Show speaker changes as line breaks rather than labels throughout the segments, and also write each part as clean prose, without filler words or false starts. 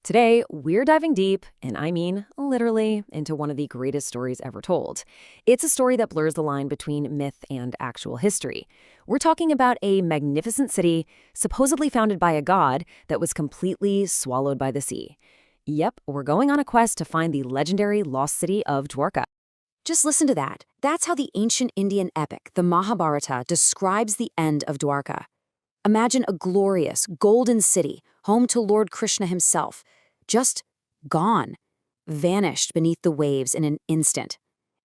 Today, we're diving deep, and I mean literally, into one of the greatest stories ever told. It's a story that blurs the line between myth and actual history. We're talking about a magnificent city, supposedly founded by a god, that was completely swallowed by the sea. Yep, we're going on a quest to find the legendary lost city of Dwarka.
Just listen to that. That's how the ancient Indian epic, the Mahabharata, describes the end of Dwarka. Imagine a glorious, golden city, home to Lord Krishna himself, just gone, vanished beneath the waves in an instant.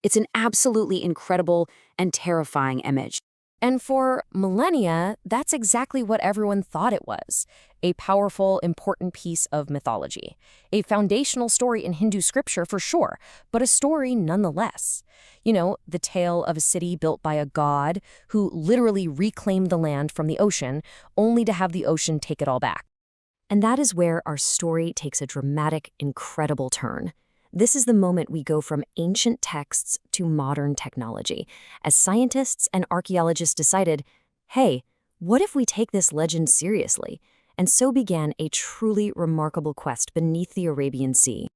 It's an absolutely incredible and terrifying image.
And for millennia, that's exactly what everyone thought it was. A powerful, important piece of mythology. A foundational story in Hindu scripture for sure, but a story nonetheless. You know, the tale of a city built by a god who literally reclaimed the land from the ocean, only to have the ocean take it all back.
And that is where our story takes a dramatic, incredible turn. This is the moment we go from ancient texts to modern technology, as scientists and archaeologists decided, hey, what if we take this legend seriously? And so began a truly remarkable quest beneath the Arabian Sea.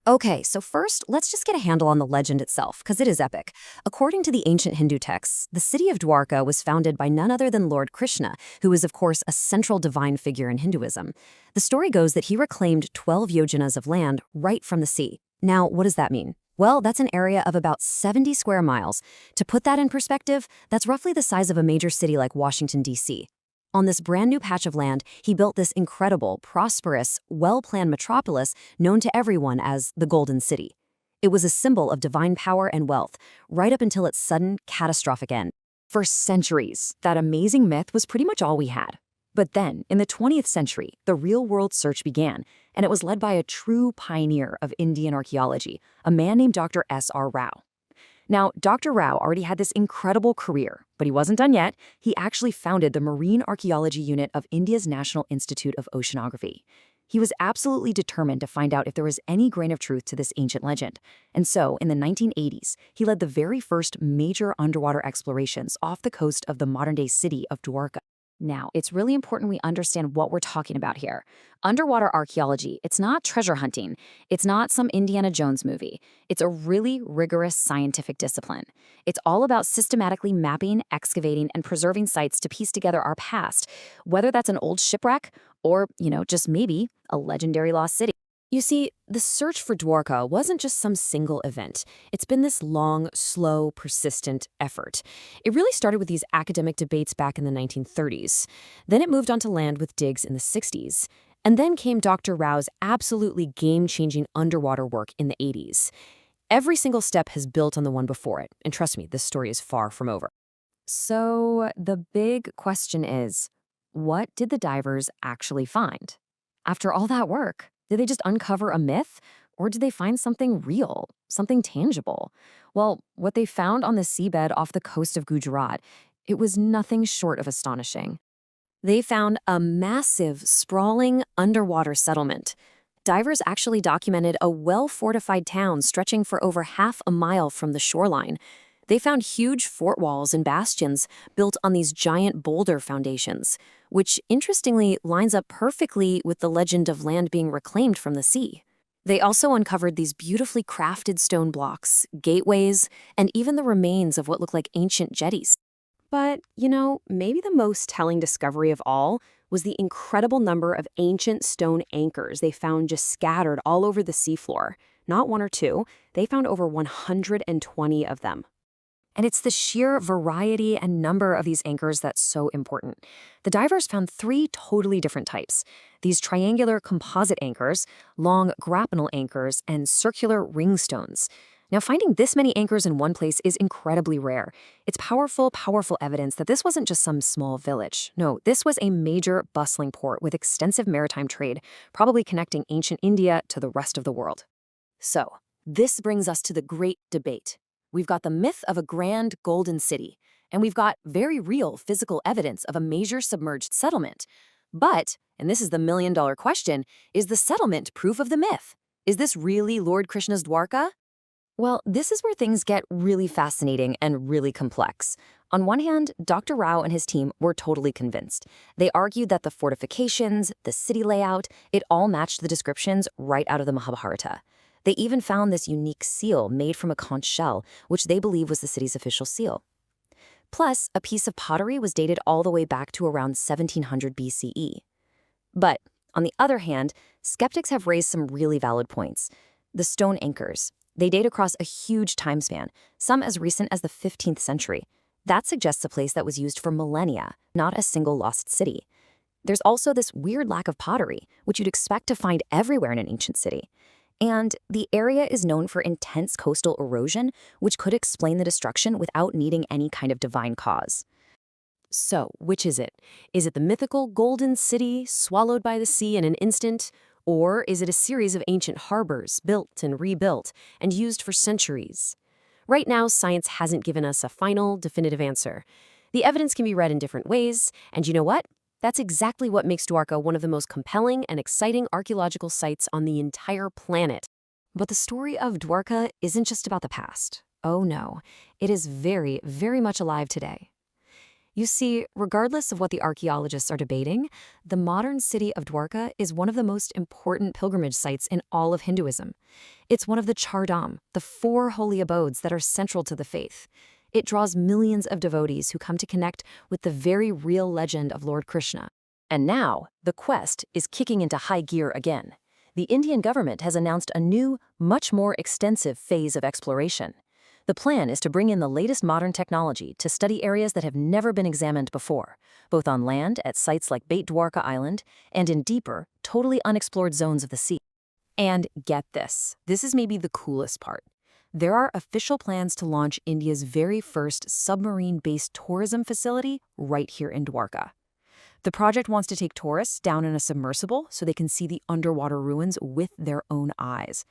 Okay, so first, let's just get a handle on the legend itself, because it is epic. According to the ancient Hindu texts, the city of Dwarka was founded by none other than Lord Krishna, who is, of course, a central divine figure in Hinduism. The story goes that he reclaimed 12 yojanas of land right from the sea. Now, what does that mean? Well, that's an area of about 70 square miles. To put that in perspective, that's roughly the size of a major city like Washington, D.C. On this brand new patch of land, he built this incredible, prosperous, well-planned metropolis known to everyone as the Golden City. It was a symbol of divine power and wealth, right up until its sudden, catastrophic end. For centuries, that amazing myth was pretty much all we had. But then, in the 20th century, the real-world search began, and it was led by a true pioneer of Indian archaeology, a man named Dr. S.R. Rao. Now, Dr. Rao already had this incredible career, but he wasn't done yet. He actually founded the Marine Archaeology Unit of India's National Institute of Oceanography. He was absolutely determined to find out if there was any grain of truth to this ancient legend. And so, in the 1980s, he led the very first major underwater explorations off the coast of the modern-day city of Dwarka. Now, it's really important we understand what we're talking about here. Underwater archaeology, it's not treasure hunting. It's not some Indiana Jones movie. It's a really rigorous scientific discipline. It's all about systematically mapping, excavating, and preserving sites to piece together our past, whether that's an old shipwreck or, just maybe a legendary lost city. You see, the search for Dwarka wasn't just some single event. It's been this long, slow, persistent effort. It really started with these academic debates back in the 1930s. Then it moved on to land with digs in the 60s. And then came Dr. Rao's absolutely game-changing underwater work in the 80s. Every single step has built on the one before it. And trust me, this story is far from over. So the big question is, what did the divers actually find? After all that work, did they just uncover a myth? Or did they find something real, something tangible? Well, what they found on the seabed off the coast of Gujarat, it was nothing short of astonishing. They found a massive, sprawling underwater settlement. Divers actually documented a well-fortified town stretching for over half a mile from the shoreline. They found huge fort walls and bastions built on these giant boulder foundations, which interestingly lines up perfectly with the legend of land being reclaimed from the sea. They also uncovered these beautifully crafted stone blocks, gateways, and even the remains of what looked like ancient jetties. But, maybe the most telling discovery of all was the incredible number of ancient stone anchors they found just scattered all over the seafloor. Not one or two, they found over 120 of them. And it's the sheer variety and number of these anchors that's so important. The divers found 3 totally different types. These triangular composite anchors, long grapnel anchors, and circular ringstones. Now, finding this many anchors in one place is incredibly rare. It's powerful, powerful evidence that this wasn't just some small village. No, this was a major, bustling port with extensive maritime trade, probably connecting ancient India to the rest of the world. So, this brings us to the great debate. We've got the myth of a grand golden city, and we've got very real physical evidence of a major submerged settlement. But, and this is the million-dollar question, is the settlement proof of the myth? Is this really Lord Krishna's Dwarka? Well, this is where things get really fascinating and really complex. On one hand, Dr. Rao and his team were totally convinced. They argued that the fortifications, the city layout, it all matched the descriptions right out of the Mahabharata. They even found this unique seal made from a conch shell, which they believe was the city's official seal. Plus, a piece of pottery was dated all the way back to around 1700 BCE. But, on the other hand, skeptics have raised some really valid points. The stone anchors. They date across a huge time span, some as recent as the 15th century. That suggests a place that was used for millennia, not a single lost city. There's also this weird lack of pottery, which you'd expect to find everywhere in an ancient city. And the area is known for intense coastal erosion, which could explain the destruction without needing any kind of divine cause.
So, which is it? Is it the mythical golden city swallowed by the sea in an instant? Or is it a series of ancient harbors built and rebuilt and used for centuries? Right now, science hasn't given us a final, definitive answer. The evidence can be read in different ways, and you know what? That's exactly what makes Dwarka one of the most compelling and exciting archaeological sites on the entire planet.
But the story of Dwarka isn't just about the past. Oh no, it is very, very much alive today. You see, regardless of what the archaeologists are debating, the modern city of Dwarka is one of the most important pilgrimage sites in all of Hinduism. It's one of the Char Dham, the 4 holy abodes that are central to the faith. It draws millions of devotees who come to connect with the very real legend of Lord Krishna.
And now, the quest is kicking into high gear again. The Indian government has announced a new, much more extensive phase of exploration. The plan is to bring in the latest modern technology to study areas that have never been examined before, both on land at sites like Beit Dwarka Island and in deeper, totally unexplored zones of the sea. And get this is maybe the coolest part. There are official plans to launch India's very first submarine-based tourism facility right here in Dwarka. The project wants to take tourists down in a submersible so they can see the underwater ruins with their own eyes.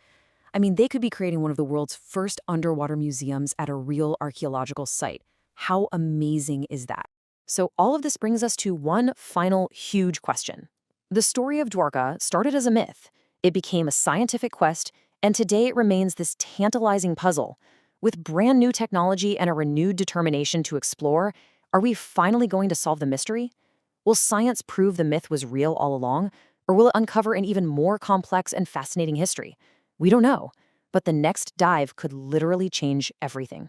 I mean, they could be creating one of the world's first underwater museums at a real archaeological site. How amazing is that? So all of this brings us to one final huge question. The story of Dwarka started as a myth. It became a scientific quest, and today it remains this tantalizing puzzle. With brand new technology and a renewed determination to explore, are we finally going to solve the mystery? Will science prove the myth was real all along, or will it uncover an even more complex and fascinating history? We don't know, but the next dive could literally change everything.